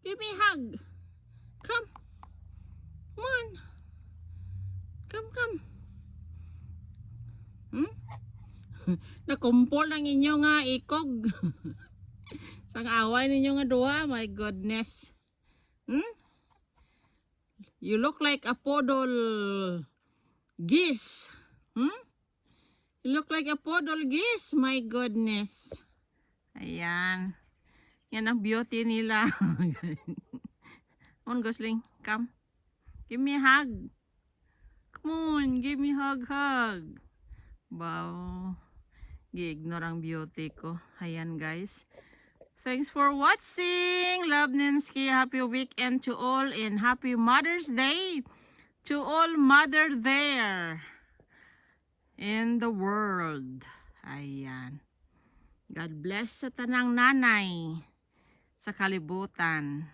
Give me a hug. Come. Come on. Come. Nakumpol ang inyo nga ikog. Sang away ninyo nga duha. My goodness. You look like a podol geese. You look like a podol geese. My goodness. Ayan. Yan ang beauty nila. Come on, Gosling. Come. Give me a hug. Come on. Give me a hug. Wow. Gi-ignore ang beauty ko. Ayan, guys. Thanks for watching. Love Ninsky. Happy weekend to all and happy Mother's Day to all mother there in the world. Ayan. God bless sa tanang nanay sa kalibutan.